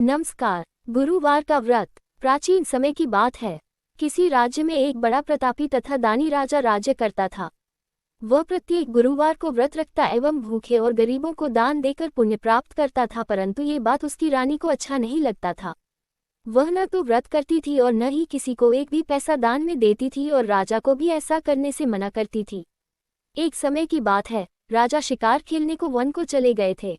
नमस्कार। गुरुवार का व्रत प्राचीन समय की बात है। किसी राज्य में एक बड़ा प्रतापी तथा दानी राजा राज्य करता था। वह प्रत्येक गुरुवार को व्रत रखता एवं भूखे और गरीबों को दान देकर पुण्य प्राप्त करता था, परंतु ये बात उसकी रानी को अच्छा नहीं लगता था। वह न तो व्रत करती थी और न ही किसी को एक भी पैसा दान में देती थी और राजा को भी ऐसा करने से मना करती थी। एक समय की बात है, राजा शिकार खेलने को वन को चले गए थे।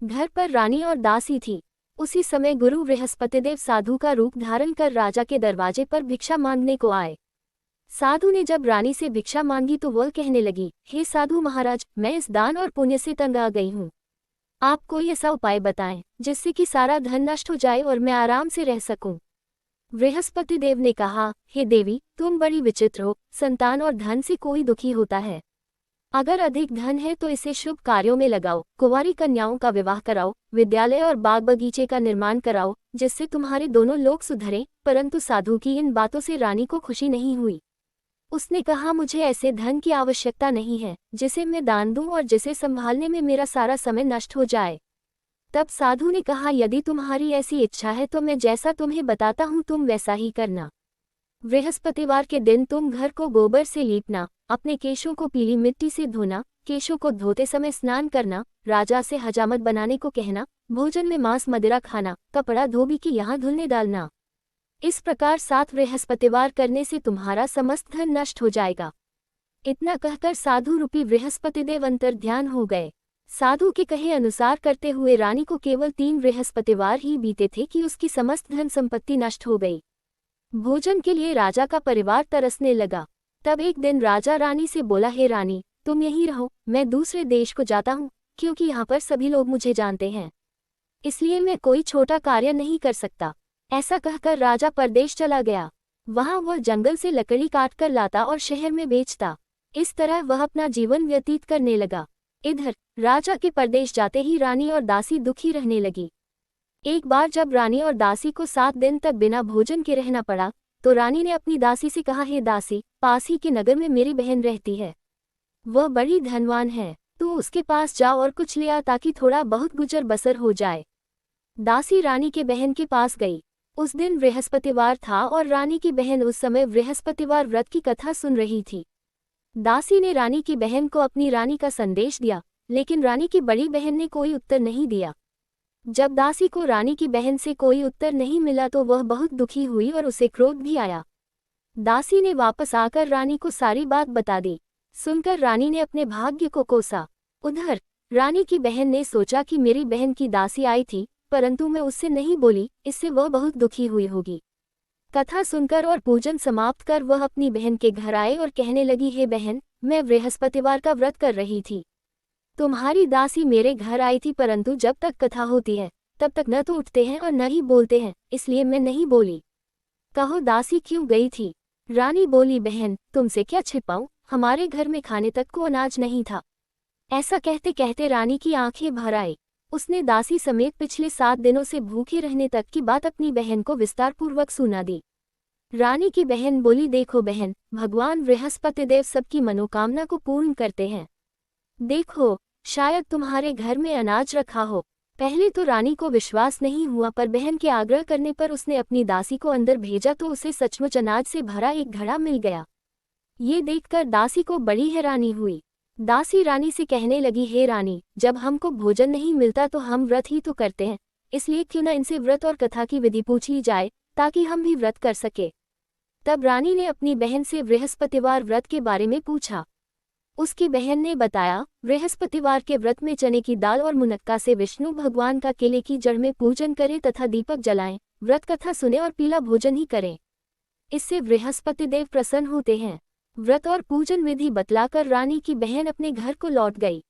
घर पर रानी और दासी थी। उसी समय गुरु बृहस्पतिदेव साधु का रूप धारण कर राजा के दरवाजे पर भिक्षा मांगने को आए। साधु ने जब रानी से भिक्षा मांगी तो वह कहने लगी, हे साधु महाराज, मैं इस दान और पुण्य से तंग आ गई हूँ। आप कोई ऐसा उपाय बताएं जिससे कि सारा धन नष्ट हो जाए और मैं आराम से रह सकूं। बृहस्पतिदेव ने कहा, हे देवी, तुम बड़ी विचित्र हो। संतान और धन से कोई दुखी होता है। अगर अधिक धन है तो इसे शुभ कार्यों में लगाओ, कुंवारी कन्याओं का विवाह कराओ, विद्यालय और बाग बगीचे का निर्माण कराओ, जिससे तुम्हारे दोनों लोग सुधरें। परंतु साधु की इन बातों से रानी को खुशी नहीं हुई। उसने कहा, मुझे ऐसे धन की आवश्यकता नहीं है जिसे मैं दान दूं और जिसे संभालने में मेरा सारा समय नष्ट हो जाए। तब साधु ने कहा, यदि तुम्हारी ऐसी इच्छा है तो मैं जैसा तुम्हें बताता हूँ तुम वैसा ही करना। बृहस्पतिवार के दिन तुम घर को गोबर से लीपना, अपने केशों को पीली मिट्टी से धोना, केशों को धोते समय स्नान करना, राजा से हजामत बनाने को कहना, भोजन में मांस मदिरा खाना, कपड़ा धोबी के यहाँ धुलने डालना। इस प्रकार 7 बृहस्पतिवार करने से तुम्हारा समस्त धन नष्ट हो जाएगा। इतना कहकर साधु रूपी बृहस्पतिदेव अंतर्ध्यान हो गए। साधु के कहे अनुसार करते हुए रानी को केवल 3 बृहस्पतिवार ही बीते थे कि उसकी समस्त धन संपत्ति नष्ट हो गई। भोजन के लिए राजा का परिवार तरसने लगा। तब एक दिन राजा रानी से बोला, हे रानी, तुम यहीं रहो, मैं दूसरे देश को जाता हूँ, क्योंकि यहाँ पर सभी लोग मुझे जानते हैं, इसलिए मैं कोई छोटा कार्य नहीं कर सकता। ऐसा कहकर राजा परदेश चला गया। वहाँ वह जंगल से लकड़ी काट कर लाता और शहर में बेचता। इस तरह वह अपना जीवन व्यतीत करने लगा। इधर राजा के परदेश जाते ही रानी और दासी दुखी रहने लगी। एक बार जब रानी और दासी को 7 दिन तक बिना भोजन के रहना पड़ा, तो रानी ने अपनी दासी से कहा, हे दासी, पास ही के नगर में मेरी बहन रहती है। वह बड़ी धनवान है, तू उसके पास जा और कुछ ले आ ताकि थोड़ा बहुत गुजर बसर हो जाए। दासी रानी के बहन के पास गई। उस दिन बृहस्पतिवार था और रानी की बहन उस समय बृहस्पतिवार व्रत की कथा सुन रही थी। दासी ने रानी की बहन को अपनी रानी का संदेश दिया, लेकिन रानी की बड़ी बहन ने कोई उत्तर नहीं दिया। जब दासी को रानी की बहन से कोई उत्तर नहीं मिला तो वह बहुत दुखी हुई और उसे क्रोध भी आया। दासी ने वापस आकर रानी को सारी बात बता दी। सुनकर रानी ने अपने भाग्य को कोसा। उधर रानी की बहन ने सोचा कि मेरी बहन की दासी आई थी, परंतु मैं उससे नहीं बोली, इससे वह बहुत दुखी हुई होगी। कथा सुनकर और पूजन समाप्त कर वह अपनी बहन के घर आए और कहने लगी, हे बहन, मैं बृहस्पतिवार का व्रत कर रही थी। तुम्हारी दासी मेरे घर आई थी, परंतु जब तक कथा होती है तब तक न तो उठते हैं और न ही बोलते हैं, इसलिए मैं नहीं बोली। कहो दासी क्यों गई थी? रानी बोली, बहन, तुमसे क्या छिपाऊं, हमारे घर में खाने तक को अनाज नहीं था। ऐसा कहते कहते रानी की आंखें भर आई। उसने दासी समेत पिछले 7 दिनों से भूखे रहने तक की बात अपनी बहन को विस्तारपूर्वक सुना दी। रानी की बहन बोली, देखो बहन, भगवान बृहस्पतिदेव सबकी मनोकामना को पूर्ण करते हैं। देखो, शायद तुम्हारे घर में अनाज रखा हो। पहले तो रानी को विश्वास नहीं हुआ, पर बहन के आग्रह करने पर उसने अपनी दासी को अंदर भेजा तो उसे सचमुच अनाज से भरा एक घड़ा मिल गया। ये देखकर दासी को बड़ी हैरानी हुई। दासी रानी से कहने लगी, हे रानी, जब हमको भोजन नहीं मिलता तो हम व्रत ही तो करते हैं, इसलिए क्यों न इनसे व्रत और कथा की विधि पूछ ली जाए ताकि हम भी व्रत कर सके। तब रानी ने अपनी बहन से बृहस्पतिवार व्रत के बारे में पूछा। उसकी बहन ने बताया, बृहस्पतिवार के व्रत में चने की दाल और मुनक्का से विष्णु भगवान का केले की जड़ में पूजन करें तथा दीपक जलाएं, व्रत कथा सुने और पीला भोजन ही करें। इससे बृहस्पतिदेव प्रसन्न होते हैं। व्रत और पूजन विधि बतलाकर रानी की बहन अपने घर को लौट गई।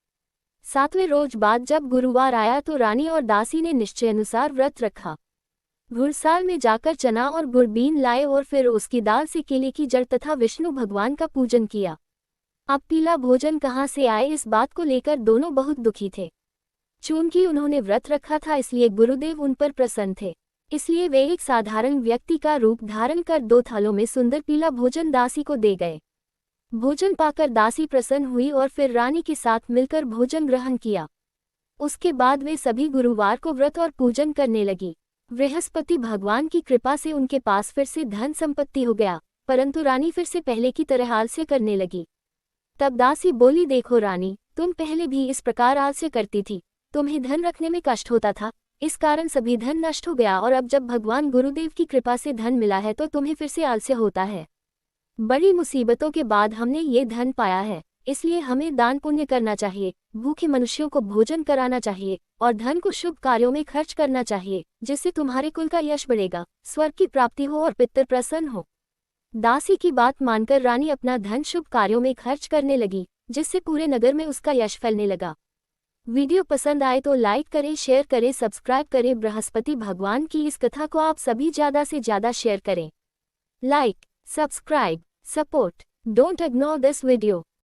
7वें रोज बाद जब गुरुवार आया तो रानी और दासी ने निश्चय अनुसार व्रत रखा। घुड़साल में जाकर चना और गुड़ बीन लाए और फिर उसकी दाल से केले की जड़ तथा विष्णु भगवान का पूजन किया। अब पीला भोजन कहाँ से आए, इस बात को लेकर दोनों बहुत दुखी थे। चूंकि उन्होंने व्रत रखा था इसलिए गुरुदेव उन पर प्रसन्न थे, इसलिए वे एक साधारण व्यक्ति का रूप धारण कर 2 थालों में सुंदर पीला भोजन दासी को दे गए। भोजन पाकर दासी प्रसन्न हुई और फिर रानी के साथ मिलकर भोजन ग्रहण किया। उसके बाद वे सभी गुरुवार को व्रत और पूजन करने लगी। बृहस्पति भगवान की कृपा से उनके पास फिर से धन संपत्ति हो गया, परंतु रानी फिर से पहले की तरह आलस्य करने लगी। तब दासी बोली, देखो रानी, तुम पहले भी इस प्रकार आलस्य करती थी, तुम्हें धन रखने में कष्ट होता था, इस कारण सभी धन नष्ट हो गया, और अब जब भगवान गुरुदेव की कृपा से धन मिला है तो तुम्हें फिर से आलस्य होता है। बड़ी मुसीबतों के बाद हमने ये धन पाया है, इसलिए हमें दान पुण्य करना चाहिए, भूखे मनुष्यों को भोजन कराना चाहिए और धन को शुभ कार्यों में खर्च करना चाहिए, जिससे तुम्हारे कुल का यश बढ़ेगा, स्वर्ग की प्राप्ति हो और पितर प्रसन्न हो। दासी की बात मानकर रानी अपना धन शुभ कार्यों में खर्च करने लगी, जिससे पूरे नगर में उसका यश फैलने लगा। वीडियो पसंद आए तो लाइक करें, शेयर करें, सब्सक्राइब करें। बृहस्पति भगवान की इस कथा को आप सभी ज़्यादा से ज़्यादा शेयर करें। Like, subscribe, support, don't ignore this video.